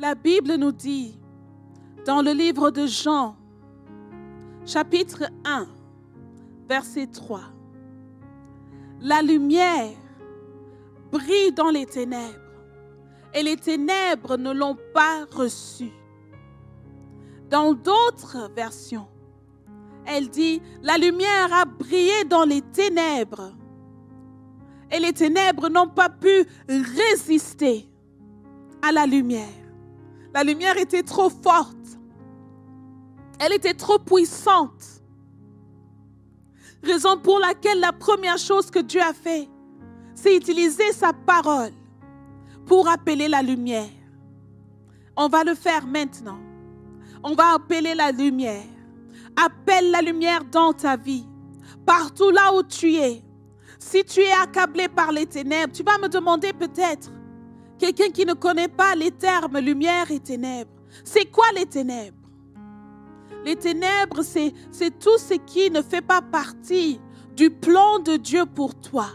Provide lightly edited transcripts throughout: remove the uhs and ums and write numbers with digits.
La Bible nous dit, dans le livre de Jean, chapitre 1, verset 3, la lumière brille dans les ténèbres et les ténèbres ne l'ont pas reçue. Dans d'autres versions, elle dit, la lumière a brillé dans les ténèbres et les ténèbres n'ont pas pu résister à la lumière. La lumière était trop forte. Elle était trop puissante. Raison pour laquelle la première chose que Dieu a fait, c'est utiliser sa parole pour appeler la lumière. On va le faire maintenant. On va appeler la lumière. Appelle la lumière dans ta vie. Partout là où tu es. Si tu es accablé par les ténèbres, tu vas me demander peut-être, quelqu'un qui ne connaît pas les termes lumière et ténèbres, c'est quoi les ténèbres? Les ténèbres, c'est tout ce qui ne fait pas partie du plan de Dieu pour toi.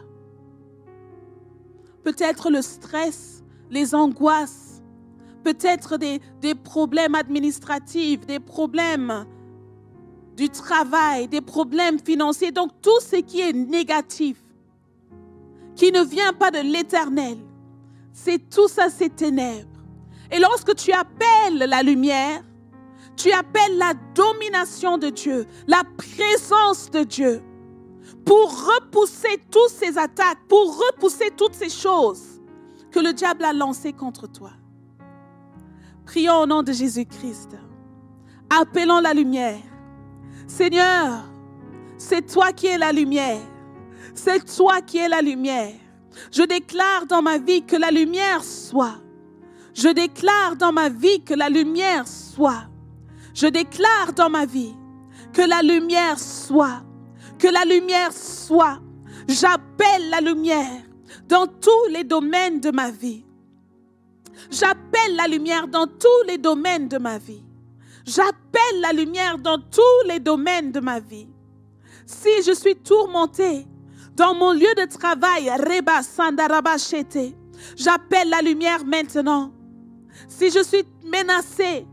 Peut-être le stress, les angoisses, peut-être des problèmes administratifs, des problèmes du travail, des problèmes financiers. Donc tout ce qui est négatif, qui ne vient pas de l'Éternel, c'est tout ça, c'est ténèbres. Et lorsque tu appelles la lumière, tu appelles la domination de Dieu, la présence de Dieu, pour repousser toutes ces attaques, pour repousser toutes ces choses que le diable a lancées contre toi. Prions au nom de Jésus-Christ. Appelons la lumière. Seigneur, c'est toi qui es la lumière. C'est toi qui es la lumière. Je déclare dans ma vie que la lumière soit. Je déclare dans ma vie que la lumière soit. Je déclare dans ma vie que la lumière soit. Que la lumière soit. J'appelle la lumière dans tous les domaines de ma vie. J'appelle la lumière dans tous les domaines de ma vie. J'appelle la lumière dans tous les domaines de ma vie. Si je suis tourmentée dans mon lieu de travail, Reba Sandaraba Chete, j'appelle la lumière maintenant. Si je suis menacée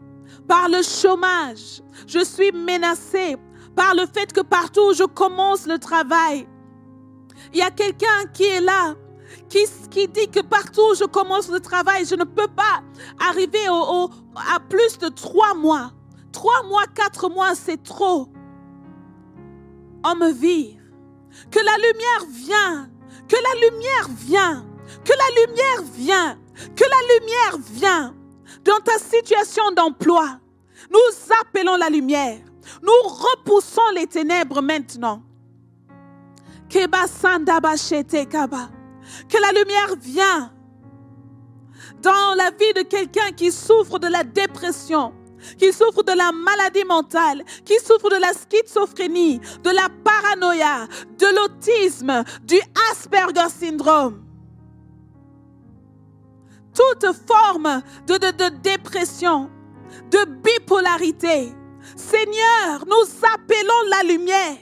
par le chômage, je suis menacée par le fait que partout où je commence le travail, il y a quelqu'un qui est là, qui dit que partout où je commence le travail, je ne peux pas arriver à plus de 3 mois. 3 mois, 4 mois, c'est trop. On me vire. Que la lumière vienne. Que la lumière vienne. Que la lumière vienne. Que la lumière vienne. Dans ta situation d'emploi, nous appelons la lumière. Nous repoussons les ténèbres maintenant. Keba Sandaba Shete Kaba. Que la lumière vienne dans la vie de quelqu'un qui souffre de la dépression, qui souffre de la maladie mentale, qui souffre de la schizophrénie, de la paranoïa, de l'autisme, du Asperger syndrome. Toute forme de dépression, de bipolarité. Seigneur, nous appelons la lumière.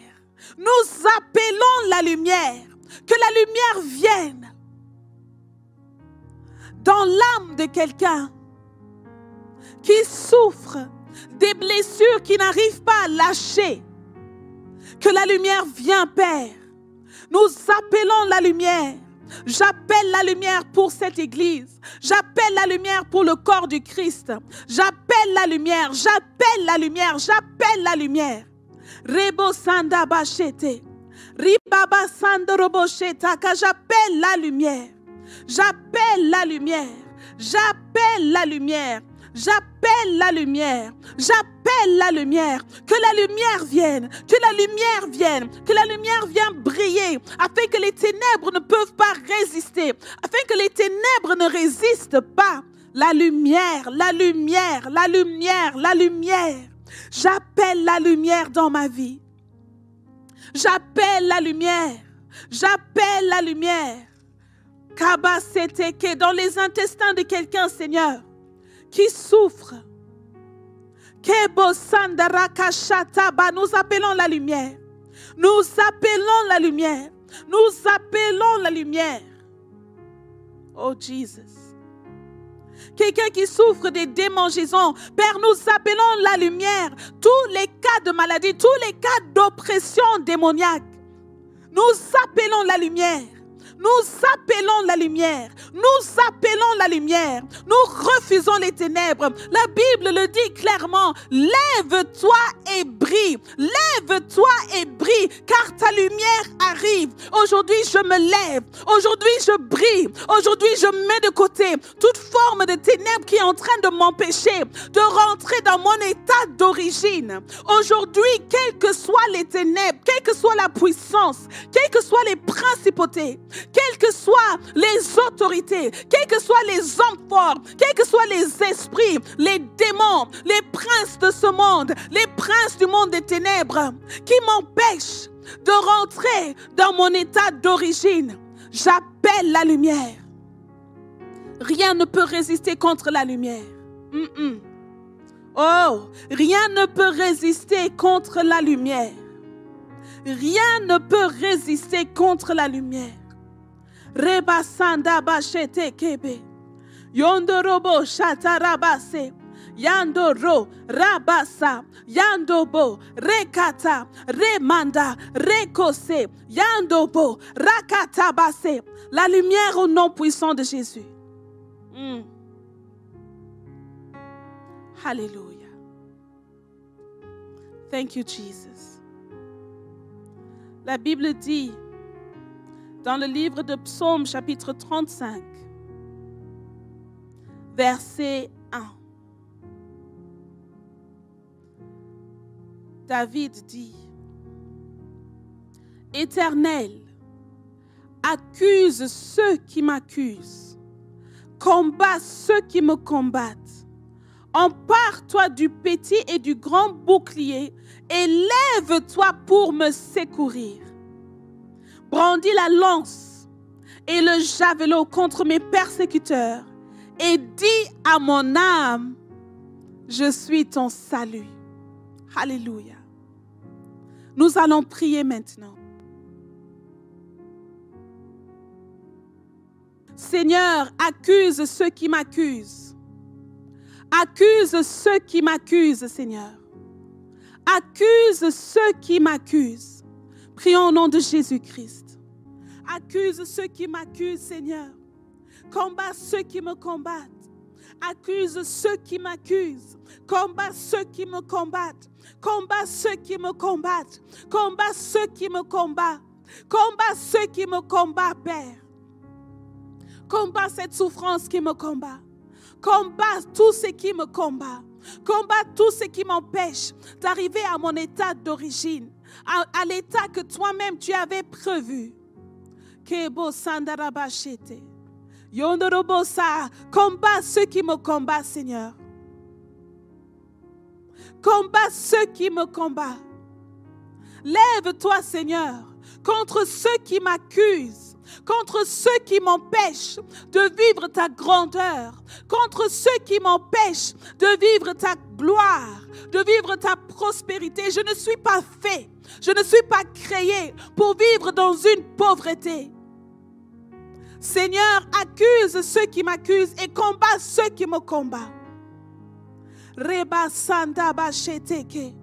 Nous appelons la lumière. Que la lumière vienne dans l'âme de quelqu'un qui souffre des blessures qui n'arrivent pas à lâcher. Que la lumière vienne, Père. Nous appelons la lumière. J'appelle la lumière pour cette église. J'appelle la lumière pour le corps du Christ. J'appelle la lumière. J'appelle la lumière. J'appelle la lumière. Rebo Sanda Bachete. Ribaba Sandorobo Shetaka. J'appelle la lumière. J'appelle la lumière. J'appelle la lumière. J'appelle la lumière. J'appelle la lumière. Que la lumière vienne. Que la lumière vienne. Que la lumière vienne briller. Afin que les ténèbres ne peuvent pas résister. Afin que les ténèbres ne résistent pas. La lumière, la lumière, la lumière, la lumière. J'appelle la lumière dans ma vie. J'appelle la lumière. J'appelle la lumière. Kabasete, dans les intestins de quelqu'un, Seigneur, qui souffre. Nous appelons la lumière. Nous appelons la lumière. Nous appelons la lumière. Oh Jesus. quelqu'un qui souffre des démangeaisons. Père, nous appelons la lumière. Tous les cas de maladie, tous les cas d'oppression démoniaque. Nous appelons la lumière. Nous appelons la lumière. Nous appelons la lumière. Nous refusons les ténèbres. La Bible le dit clairement. Lève-toi et brille. Lève-toi et brille, car ta lumière arrive. Aujourd'hui, je me lève. Aujourd'hui, je brille. Aujourd'hui, je mets de côté toute forme de ténèbres qui est en train de m'empêcher de rentrer dans mon état d'origine. Aujourd'hui, quelles que soient les ténèbres, quelle que soit la puissance, quelles que soient les principautés, quelles que soient les autorités, quels que soient les hommes forts, quels que soient les esprits, les démons, les princes de ce monde, les princes du monde des ténèbres, qui m'empêchent de rentrer dans mon état d'origine, j'appelle la lumière. Rien ne peut résister contre la lumière. Oh, rien ne peut résister contre la lumière. Rien ne peut résister contre la lumière. Reba sanda bachete kebe. Yondorobo shatarabase. Yandoro rabasa. Yandobo rekata. Remanda rekose. Yandobo rakatabase. La lumière au nom puissant de Jésus. Hallelujah. Thank you, Jesus. La Bible dit dans le livre de Psaume, chapitre 35, verset 1. David dit, « Éternel, accuse ceux qui m'accusent, combat ceux qui me combattent. Empare-toi du petit et du grand bouclier et lève-toi pour me secourir. Brandis la lance et le javelot contre mes persécuteurs et dis à mon âme, je suis ton salut. » Alléluia. Nous allons prier maintenant. Seigneur, accuse ceux qui m'accusent. Accuse ceux qui m'accusent, Seigneur. Accuse ceux qui m'accusent. Prions au nom de Jésus-Christ. Accuse ceux qui m'accusent, Seigneur. Combat ceux qui me combattent. Accuse ceux qui m'accusent. Combat ceux qui me combattent. Combat ceux qui me combattent. Combat ceux qui me combattent. Combat ceux qui me combattent, Père. Combat cette souffrance qui me combat. Combat tout ce qui me combat. Combat tout ce qui m'empêche d'arriver à mon état d'origine, à l'état que toi-même tu avais prévu. Combat ceux qui me combattent, Seigneur. Combat ceux qui me combattent. Lève-toi, Seigneur, contre ceux qui m'accusent, contre ceux qui m'empêchent de vivre ta grandeur, contre ceux qui m'empêchent de vivre ta gloire, de vivre ta prospérité. Je ne suis pas fait, je ne suis pas créé pour vivre dans une pauvreté. Seigneur, accuse ceux qui m'accusent et combat ceux qui me combattent. Reba sanda bacheteke.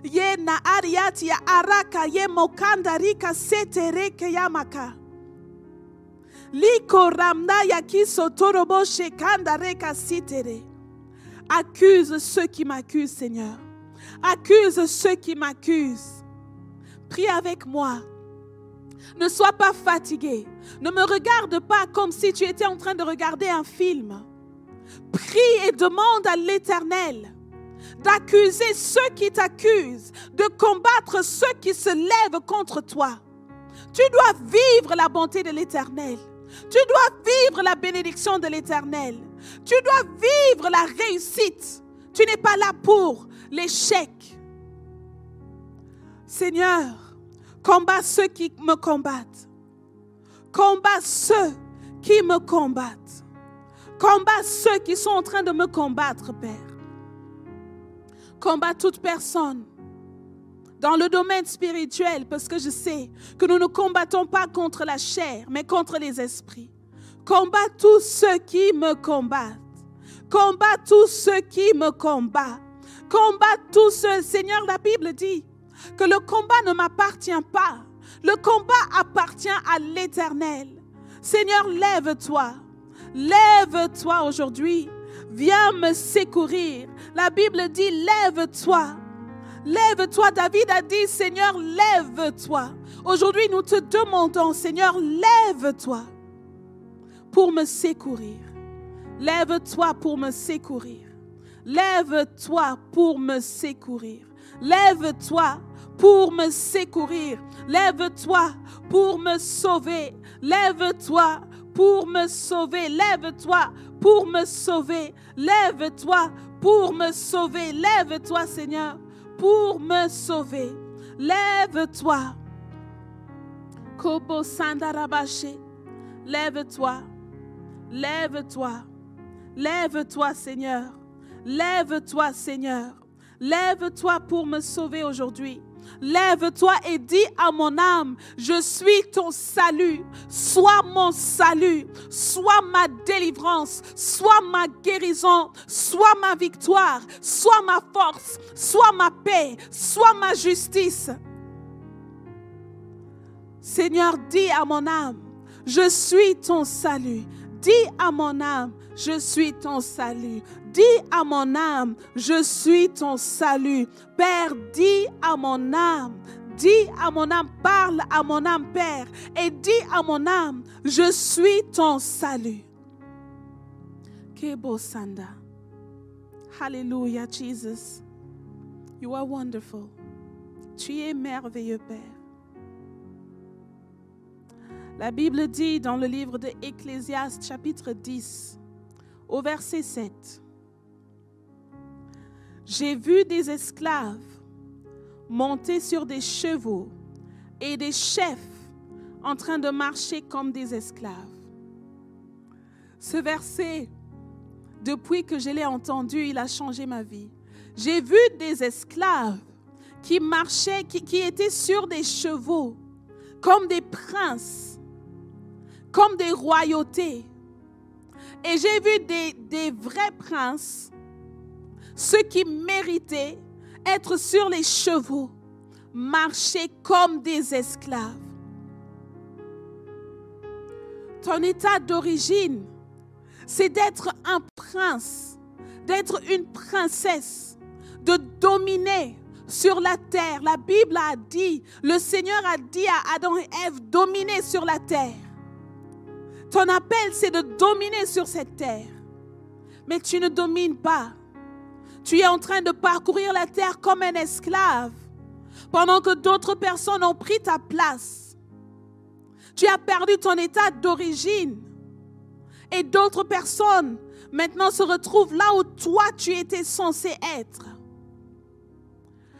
Ye na ariati ya araka ye mokanda rika setereke yamaka. Liko ramna yaki sotorobo shekanda reka sitere. Accuse ceux qui m'accusent, Seigneur. Accuse ceux qui m'accusent. Prie avec moi. Ne sois pas fatigué. Ne me regarde pas comme si tu étais en train de regarder un film. Prie et demande à l'Éternel d'accuser ceux qui t'accusent, de combattre ceux qui se lèvent contre toi. Tu dois vivre la bonté de l'Éternel. Tu dois vivre la bénédiction de l'Éternel. Tu dois vivre la réussite. Tu n'es pas là pour l'échec. Seigneur, combat ceux qui me combattent. Combat ceux qui me combattent. Combat ceux qui sont en train de me combattre, Père. Combat toute personne dans le domaine spirituel, parce que je sais que nous ne combattons pas contre la chair, mais contre les esprits. Combat tous ceux qui me combattent. Combat tous ceux qui me combattent. Combat tous ceux, Seigneur, la Bible dit que le combat ne m'appartient pas. Le combat appartient à l'Éternel. Seigneur, lève-toi. Lève-toi aujourd'hui. Viens me secourir. La Bible dit, lève-toi. Lève-toi. David a dit, Seigneur, lève-toi. Aujourd'hui, nous te demandons, Seigneur, lève-toi pour me secourir. Lève-toi pour me secourir. Lève-toi pour me secourir. Lève-toi pour me secourir. Lève-toi pour me sauver. Lève-toi pour me sauver. Lève-toi pour me sauver. Lève-toi pour me sauver. Lève-toi, Seigneur, pour me sauver. Lève-toi. Kobo Sandarabaché. Lève-toi. Lève-toi. Lève-toi, Seigneur. Lève-toi, Seigneur. Lève-toi pour me sauver aujourd'hui. Lève-toi et dis à mon âme, je suis ton salut. Sois mon salut. Sois ma délivrance. Sois ma guérison. Sois ma victoire. Sois ma force. Sois ma paix. Sois ma justice. Seigneur, dis à mon âme, je suis ton salut. Dis à mon âme, je suis ton salut. Dis à mon âme, je suis ton salut. Père, dis à mon âme, parle à mon âme, Père, et dis à mon âme, je suis ton salut. Kebo Sanda. Hallelujah, Jesus. You are wonderful. Tu es merveilleux, Père. La Bible dit dans le livre de Ecclésiaste, chapitre 10, au verset 7, « J'ai vu des esclaves monter sur des chevaux et des chefs en train de marcher comme des esclaves. » Ce verset, depuis que je l'ai entendu, il a changé ma vie. J'ai vu des esclaves qui marchaient, qui étaient sur des chevaux comme des princes, comme des royautés. Et j'ai vu des vrais princes, ceux qui méritaient être sur les chevaux, marcher comme des esclaves. Ton état d'origine, c'est d'être un prince, d'être une princesse, de dominer sur la terre. La Bible a dit, le Seigneur a dit à Adam et Ève, dominer sur la terre. Ton appel, c'est de dominer sur cette terre. Mais tu ne domines pas. Tu es en train de parcourir la terre comme un esclave, pendant que d'autres personnes ont pris ta place. Tu as perdu ton état d'origine. Et d'autres personnes, maintenant, se retrouvent là où toi, tu étais censé être.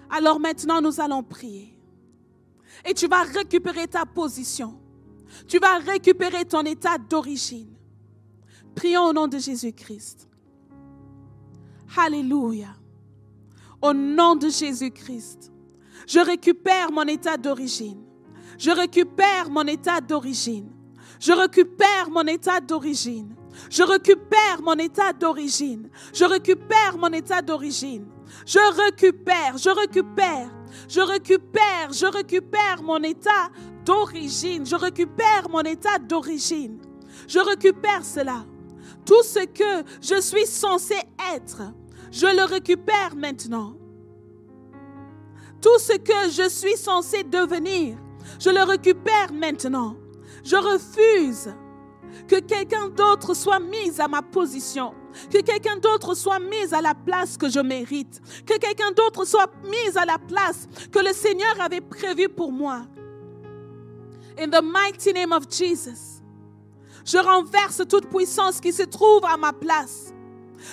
Alors maintenant, nous allons prier. Et tu vas récupérer ta position. Tu vas récupérer ton état d'origine. Prions au nom de Jésus-Christ. Alléluia. Au nom de Jésus-Christ, je récupère mon état d'origine. Je récupère mon état d'origine. Je récupère mon état d'origine. Je récupère mon état d'origine. Je récupère mon état d'origine. Je récupère mon état d'origine. Je récupère mon état d'origine. Je récupère cela. Tout ce que je suis censé être, je le récupère maintenant. Tout ce que je suis censé devenir, je le récupère maintenant. Je refuse que quelqu'un d'autre soit mis à ma position, que quelqu'un d'autre soit mis à la place que je mérite, que quelqu'un d'autre soit mis à la place que le Seigneur avait prévue pour moi. In the mighty name of Jesus, je renverse toute puissance qui se trouve à ma place.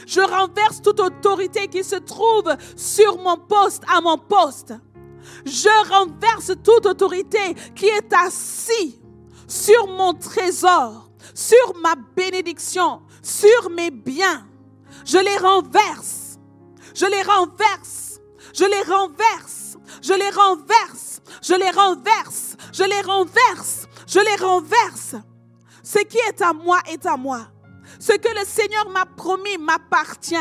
Je renverse toute autorité qui se trouve sur mon poste, à mon poste. Je renverse toute autorité qui est assise sur mon trésor, sur ma bénédiction, sur mes biens. Je les renverse. Je les renverse. Je les renverse. Je les renverse. Je les renverse. Je les renverse. Je les renverse. Ce qui est à moi est à moi. Ce que le Seigneur m'a promis m'appartient.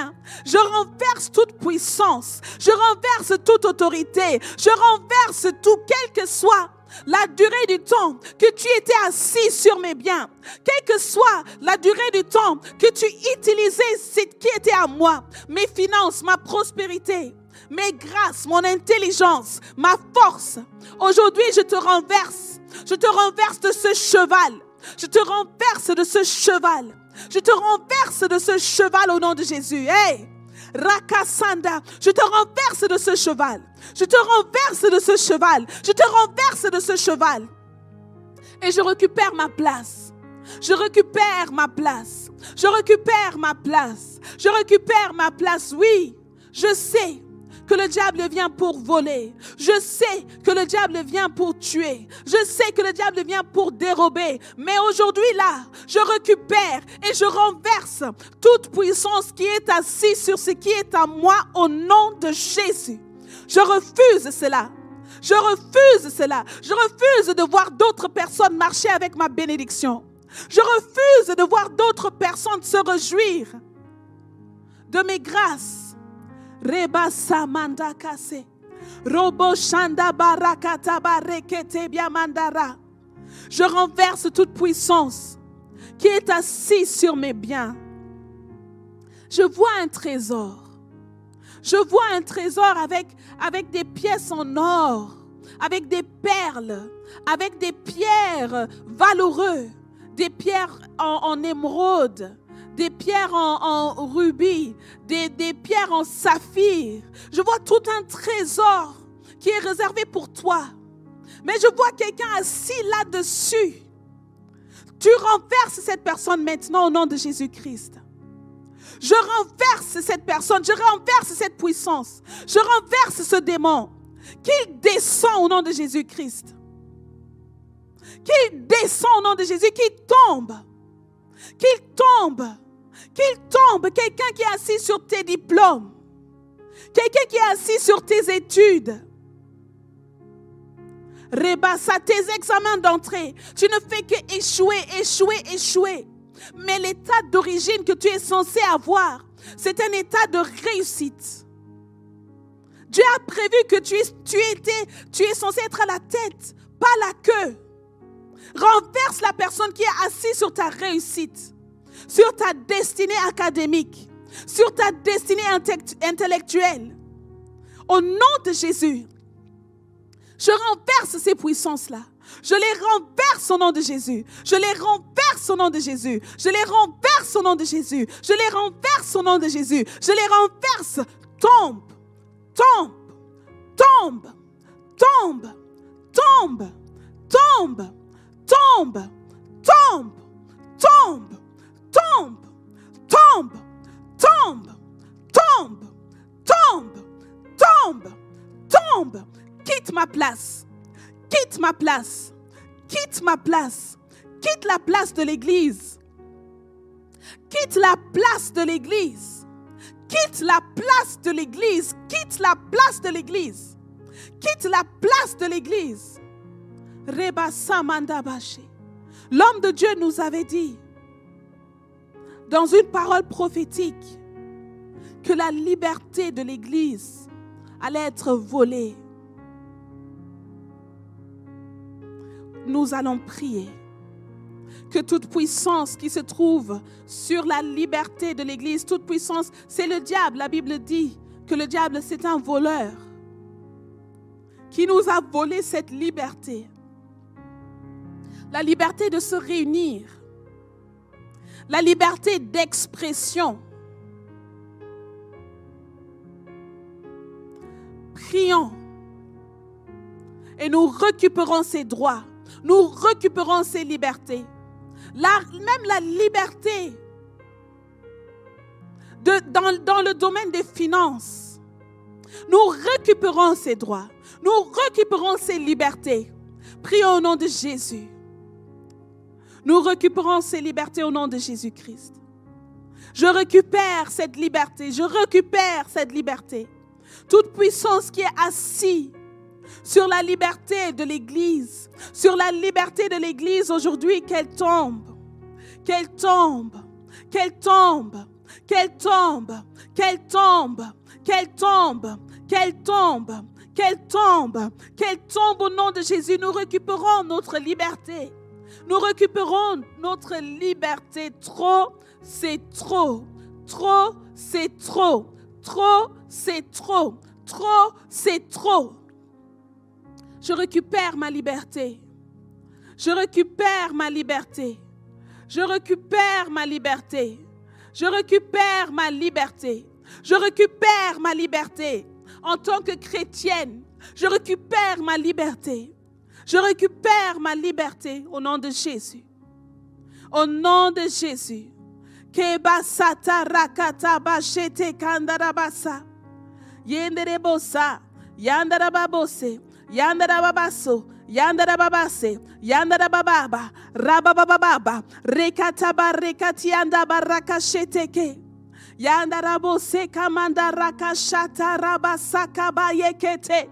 Je renverse toute puissance. Je renverse toute autorité. Je renverse tout, quel que soit la durée du temps que tu étais assis sur mes biens, quelle que soit la durée du temps que tu utilisais ce qui était à moi, mes finances, ma prospérité, mes grâces, mon intelligence, ma force. Aujourd'hui, je te renverse. Je te renverse de ce cheval. Je te renverse de ce cheval. Je te renverse de ce cheval au nom de Jésus. Hey! Rakasanda, je te renverse de ce cheval. Je te renverse de ce cheval. Je te renverse de ce cheval. Et je récupère ma place. Je récupère ma place. Je récupère ma place. Je récupère ma place. Oui, je sais que le diable vient pour voler. Je sais que le diable vient pour tuer. Je sais que le diable vient pour dérober. Mais aujourd'hui là, je récupère et je renverse toute puissance qui est assise sur ce qui est à moi au nom de Jésus. Je refuse cela. Je refuse cela. Je refuse de voir d'autres personnes marcher avec ma bénédiction. Je refuse de voir d'autres personnes se réjouir de mes grâces. Reba samanda kase. Robo shanda barakata barekete biamandara. Je renverse toute puissance qui est assise sur mes biens. Je vois un trésor. Je vois un trésor avec des pièces en or, avec des perles, avec des pierres valeureuses, des pierres en émeraude, des pierres en rubis, des pierres en saphir. Je vois tout un trésor qui est réservé pour toi. Mais je vois quelqu'un assis là-dessus. Tu renverses cette personne maintenant au nom de Jésus-Christ. Je renverse cette personne, je renverse cette puissance. Je renverse ce démon. Qu'il descend au nom de Jésus-Christ. Qu'il descend au nom de Jésus, qu'il tombe. Qu'il tombe. Qu'il tombe, quelqu'un qui est assis sur tes diplômes, quelqu'un qui est assis sur tes études. Rebassa tes examens d'entrée. Tu ne fais que échouer. Mais l'état d'origine que tu es censé avoir, c'est un état de réussite. Dieu a prévu que tu es censé être à la tête, pas la queue. Renverse la personne qui est assise sur ta réussite, sur ta destinée académique, sur ta destinée intellectuelle. Au nom de Jésus, je renverse ces puissances-là. Je les renverse au nom de Jésus. Je les renverse au nom de Jésus. Je les renverse au nom de Jésus. Je les renverse au nom de Jésus. Je les renverse. Tombe, tombe, tombe, tombe, tombe, tombe, tombe, tombe, tombe, tombe, tombe, tombe, tombe, tombe, tombe, tombe. Quitte ma place. Quitte ma place. Quitte ma place. Quitte la place de l'église. Quitte la place de l'église. Quitte la place de l'église. Quitte la place de l'église. Quitte la place de l'église. Reba Samanda Baché. L'homme de Dieu nous avait dit, dans une parole prophétique, que la liberté de l'église allait être volée. Nous allons prier que toute puissance qui se trouve sur la liberté de l'église, toute puissance, c'est le diable. La Bible dit que le diable, c'est un voleur qui nous a volé cette liberté. La liberté de se réunir, la liberté d'expression. Prions et nous récupérons ces droits. Nous récupérons ces libertés. Même la liberté dans le domaine des finances. Nous récupérons ces droits. Nous récupérons ces libertés. Prions au nom de Jésus. Nous récupérons ces libertés au nom de Jésus-Christ. Je récupère cette liberté. Je récupère cette liberté. Toute puissance qui est assise sur la liberté de l'Église, sur la liberté de l'Église aujourd'hui, qu'elle tombe, qu'elle tombe, qu'elle tombe, qu'elle tombe, qu'elle tombe, qu'elle tombe, qu'elle tombe, qu'elle tombe, qu'elle tombe au nom de Jésus. Nous récupérons notre liberté. Nous récupérons notre liberté. Trop, c'est trop. Trop, c'est trop. Trop, c'est trop. Trop, c'est trop. Je récupère ma liberté. Je récupère ma liberté. Je récupère ma liberté. Je récupère ma liberté. Je récupère ma liberté. En tant que chrétienne, je récupère ma liberté. Je récupère ma liberté au nom de Jésus. Au nom de Jésus. Kebasata rakata bashete kandarabasa. Yenderebosa. Yandarababose. Yandarababaso. Yandarababase. Yandarabababa. Rababababa. Rekataba rekatianda barakasheteke. Yandarabose kamanda rakashata rabasaka bayekete.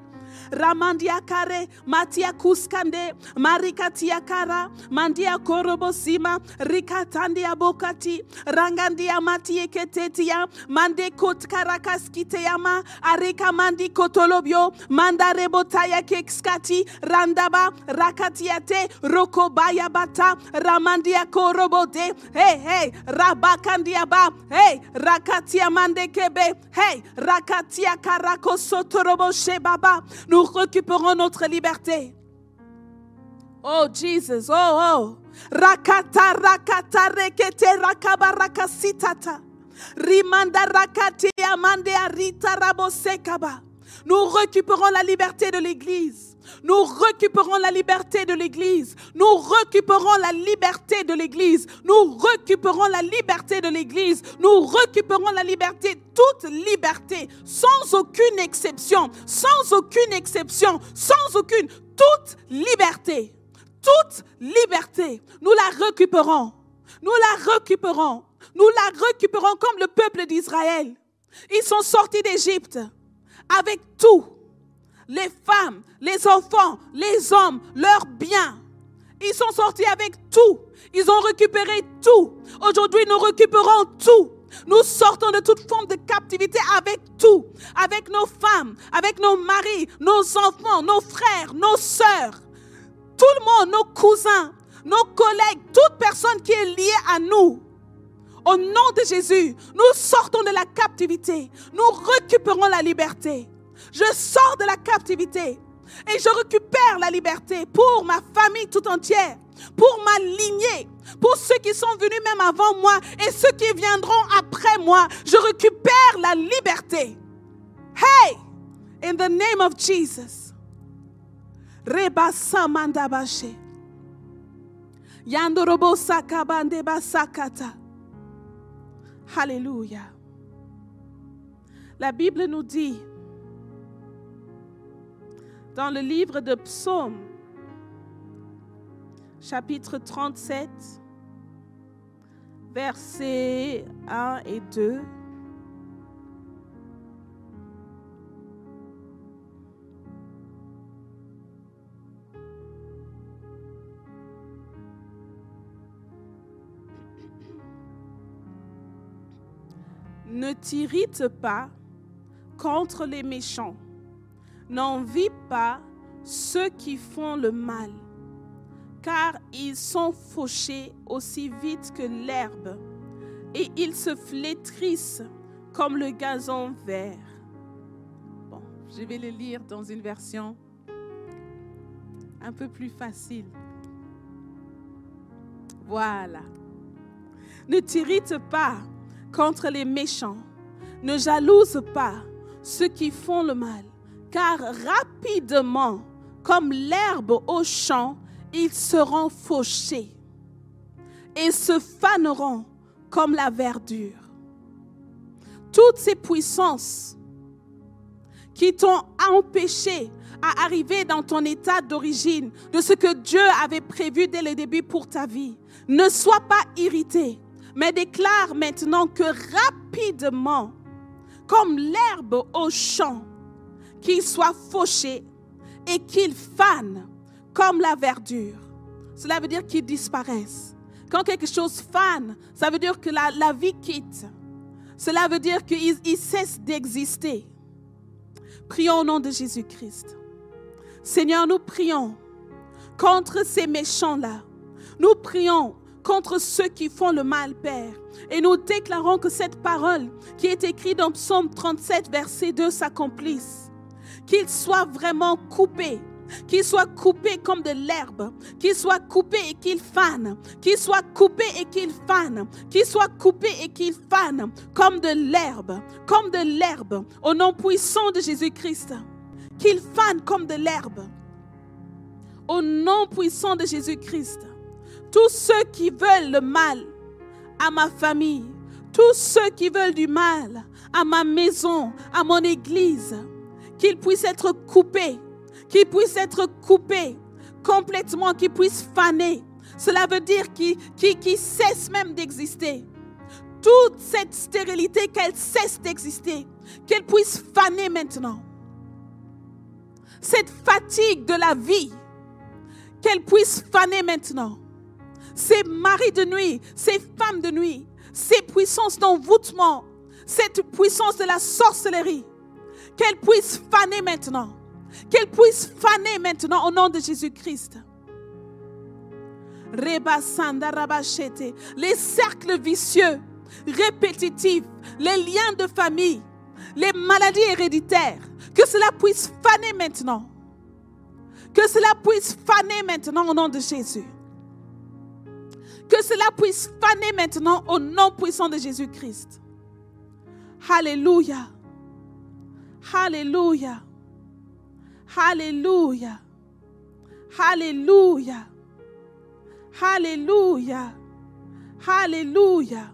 Ramandia kare, Matia kuskande, Marikatia kara, Mandia korobosima, Rikatandia bokati, Rangandia matie ketetia, Mande kot karakaskiteama, Arika mandi kotolobio, Mandarebotaya kekskati, Randaba, Rakatiate, Rokobaya bata, Ramandia korobode, hey, Rabakandia ba, hey, Rakatia mande kebe, hey, Rakatia karako sotorobo shebaba. Nous récupérons notre liberté. Oh Jesus, oh. Rakata, rakata, rekete, rakaba, rakasitata. Rimanda, rakati, amande, arita, rabosekaba. Nous récupérons la liberté de l'Église. Nous récupérons la liberté de l'Église. Nous récupérons la liberté de l'Église. Nous récupérons la liberté de l'Église. Nous récupérons la liberté, toute liberté, sans aucune exception, sans aucune exception, sans aucune, toute liberté. Toute liberté. Nous la récupérons. Nous la récupérons. Nous la récupérons comme le peuple d'Israël. Ils sont sortis d'Égypte avec tout. Les femmes, les enfants, les hommes, leurs biens. Ils sont sortis avec tout. Ils ont récupéré tout. Aujourd'hui, nous récupérons tout. Nous sortons de toute forme de captivité avec tout. Avec nos femmes, avec nos maris, nos enfants, nos frères, nos sœurs. Tout le monde, nos cousins, nos collègues, toute personne qui est liée à nous. Au nom de Jésus, nous sortons de la captivité. Nous récupérons la liberté. Je sors de la captivité et je récupère la liberté pour ma famille tout entière, pour ma lignée, pour ceux qui sont venus même avant moi et ceux qui viendront après moi. Je récupère la liberté. Hey, in the name of Jesus. Rebasa mandabashe. Yandorobo sakabande basakata. Alléluia. La Bible nous dit dans le livre de Psaumes, chapitre 37, versets 1 et 2. Ne t'irrite pas contre les méchants. N'envie pas ceux qui font le mal, car ils sont fauchés aussi vite que l'herbe, et ils se flétrissent comme le gazon vert. Bon, je vais le lire dans une version un peu plus facile. Voilà. Ne t'irrite pas contre les méchants. Ne jalouse pas ceux qui font le mal. Car rapidement, comme l'herbe au champ, ils seront fauchés et se faneront comme la verdure. Toutes ces puissances qui t'ont empêché à arriver dans ton état d'origine, de ce que Dieu avait prévu dès le début pour ta vie, ne sois pas irrité, mais déclare maintenant que rapidement, comme l'herbe au champ, qu'ils soient fauchés et qu'ils fanent comme la verdure. Cela veut dire qu'ils disparaissent. Quand quelque chose fane, ça veut dire que la vie quitte. Cela veut dire qu'il cesse d'exister. Prions au nom de Jésus-Christ. Seigneur, nous prions contre ces méchants-là. Nous prions contre ceux qui font le mal, Père. Et nous déclarons que cette parole qui est écrite dans Psaume 37, verset 2 s'accomplisse. Qu'ils soient vraiment coupés. Qu'il soit coupé comme de l'herbe, qu'il soit coupé et qu'il fane, qu'il soit coupé et qu'il fane, qu'il soit coupé et qu'il fane comme de l'herbe, au nom puissant de Jésus-Christ, qu'il fane comme de l'herbe, au nom puissant de Jésus-Christ. Tous ceux qui veulent le mal à ma famille, tous ceux qui veulent du mal à ma maison, à mon église, qu'ils puissent être coupés, complètement, qu'ils puissent faner. Cela veut dire qu'ils cessent même d'exister. Toute cette stérilité, qu'elle cesse d'exister, qu'elle puisse faner maintenant. Cette fatigue de la vie, qu'elle puisse faner maintenant. Ces maris de nuit, ces femmes de nuit, ces puissances d'envoûtement, cette puissance de la sorcellerie, qu'elle puisse faner maintenant. Qu'elle puisse faner maintenant au nom de Jésus-Christ. Les cercles vicieux, répétitifs, les liens de famille, les maladies héréditaires, que cela puisse faner maintenant. Que cela puisse faner maintenant au nom de Jésus. Que cela puisse faner maintenant au nom puissant de Jésus-Christ. Alléluia. Alléluia. Alléluia. Alléluia. Alléluia. Alléluia.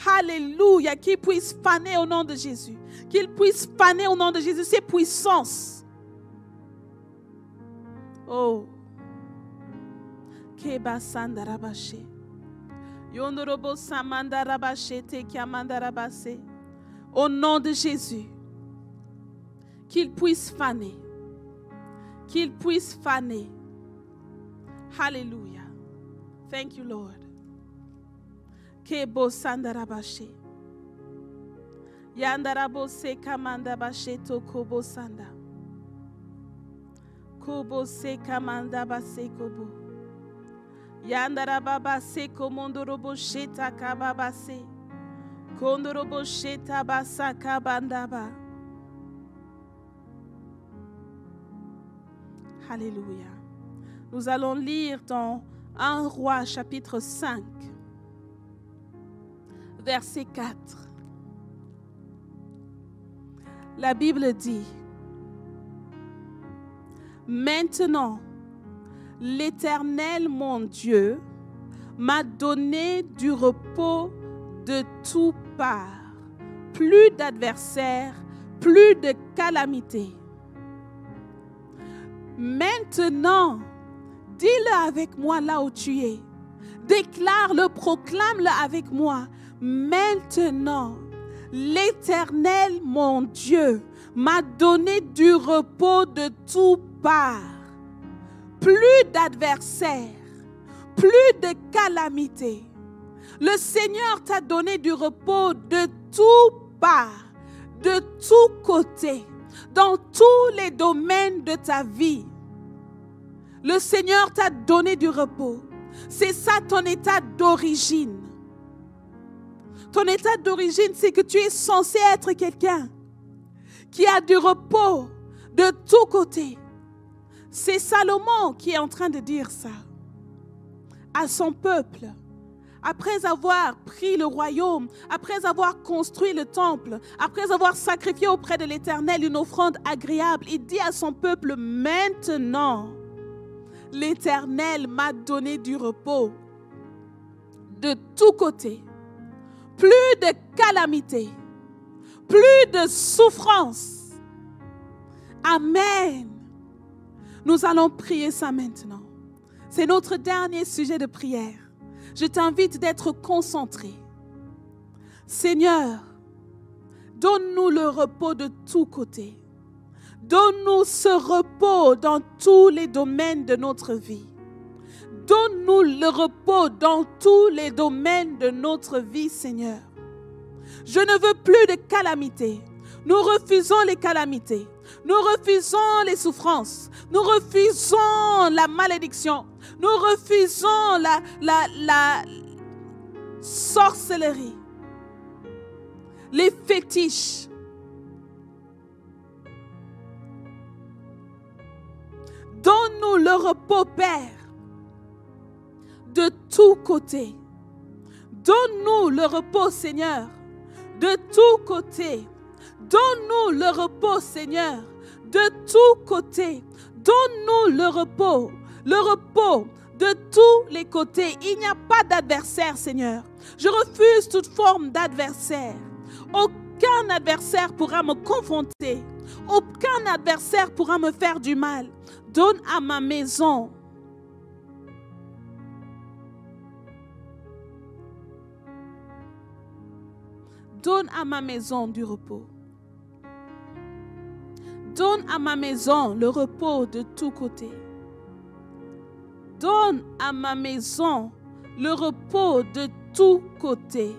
Alléluia. Qu'il puisse faner au nom de Jésus. Qu'il puisse faner au nom de Jésus ses puissances. Oh. Keba sandarabache. Yondorobo samandarabache te kiamandarabase. Au nom de Jésus. Qu'il puisse faner. Qu'il puisse faner. Hallelujah. Thank you, Lord. Kebo sandarabache. Yandarabo se kamandabashe to kobo sanda. Kobo se kamandabase kobo. Yandarababa se komondorobo sheta kababase. Kondorobo sheta basa kabandaba. Alléluia. Nous allons lire dans 1 Roi chapitre 5, verset 4. La Bible dit: Maintenant, l'Éternel mon Dieu m'a donné du repos de toutes parts, plus d'adversaires, plus de calamités. Maintenant, dis-le avec moi là où tu es. Déclare-le, proclame-le avec moi. Maintenant, l'Éternel, mon Dieu, m'a donné du repos de toutes parts. Plus d'adversaires, plus de calamités. Le Seigneur t'a donné du repos de toutes parts, de tous côtés, dans tous les domaines de ta vie. Le Seigneur t'a donné du repos. C'est ça ton état d'origine. Ton état d'origine, c'est que tu es censé être quelqu'un qui a du repos de tous côtés. C'est Salomon qui est en train de dire ça à son peuple. Après avoir pris le royaume, après avoir construit le temple, après avoir sacrifié auprès de l'Éternel une offrande agréable, il dit à son peuple: maintenant, l'Éternel m'a donné du repos de tous côtés. Plus de calamités, plus de souffrance. Amen. Nous allons prier ça maintenant. C'est notre dernier sujet de prière. Je t'invite d'être concentré. Seigneur, donne-nous le repos de tous côtés. Donne-nous ce repos dans tous les domaines de notre vie. Donne-nous le repos dans tous les domaines de notre vie, Seigneur. Je ne veux plus de calamités. Nous refusons les calamités. Nous refusons les souffrances. Nous refusons la malédiction. Nous refusons la sorcellerie. Les fétiches. Donne-nous le repos, Père, de tous côtés. Donne-nous le repos, Seigneur, de tous côtés. Donne-nous le repos, Seigneur, de tous côtés. Donne-nous le repos de tous les côtés. Il n'y a pas d'adversaire, Seigneur. Je refuse toute forme d'adversaire. Aucun adversaire pourra me confronter. Aucun adversaire pourra me faire du mal. Donne à ma maison du repos. Donne à ma maison le repos de tous côtés. Donne à ma maison le repos de tous côtés.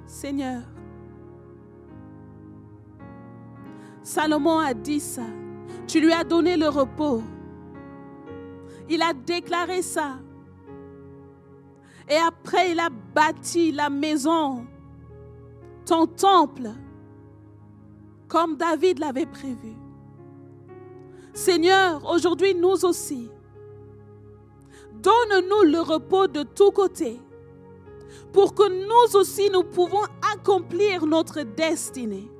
Seigneur, Salomon a dit ça. Tu lui as donné le repos. Il a déclaré ça. Et après, il a bâti la maison, ton temple, comme David l'avait prévu. Seigneur, aujourd'hui, nous aussi, donne-nous le repos de tous côtés pour que nous aussi, nous pouvons accomplir notre destinée.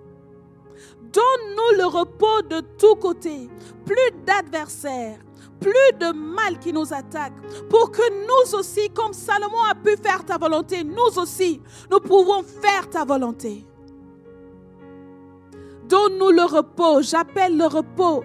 Donne-nous le repos de tous côtés, plus d'adversaires, plus de mal qui nous attaque, pour que nous aussi, comme Salomon a pu faire ta volonté, nous aussi, nous pouvons faire ta volonté. Donne-nous le repos, j'appelle le repos,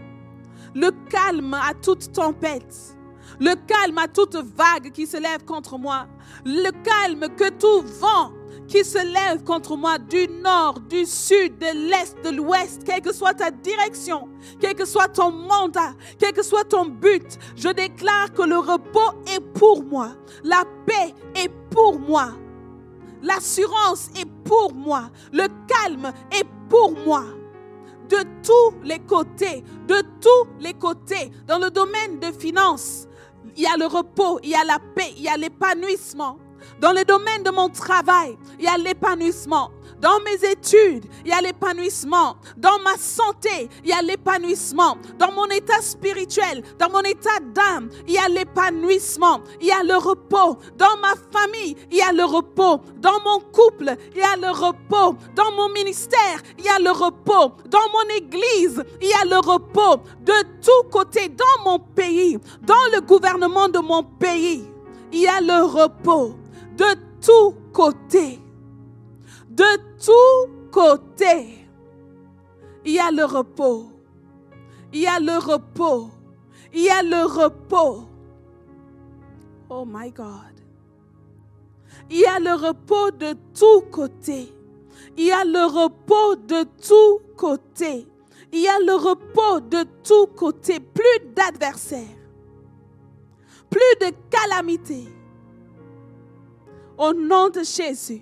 le calme à toute tempête, le calme à toute vague qui se lève contre moi, le calme que tout vent qui se lève contre moi du nord, du sud, de l'est, de l'ouest, quelle que soit ta direction, quel que soit ton mandat, quel que soit ton but, je déclare que le repos est pour moi, la paix est pour moi, l'assurance est pour moi, le calme est pour moi. De tous les côtés, dans le domaine de finances, il y a le repos, il y a la paix, il y a l'épanouissement. Dans le domaine de mon travail, il y a l'épanouissement. Dans mes études, il y a l'épanouissement. Dans ma santé, il y a l'épanouissement. Dans mon état spirituel, dans mon état d'âme, il y a l'épanouissement. Il y a le repos. Dans ma famille, il y a le repos. Dans mon couple, il y a le repos. Dans mon ministère, il y a le repos. Dans mon église, il y a le repos. De tous côtés, dans mon pays, dans le gouvernement de mon pays, il y a le repos. De tous côtés. De tous côtés. Il y a le repos. Il y a le repos. Il y a le repos. Oh my God. Il y a le repos de tous côtés. Il y a le repos de tous côtés. Il y a le repos de tous côtés. Plus d'adversaires. Plus de calamités. Au nom de Jésus.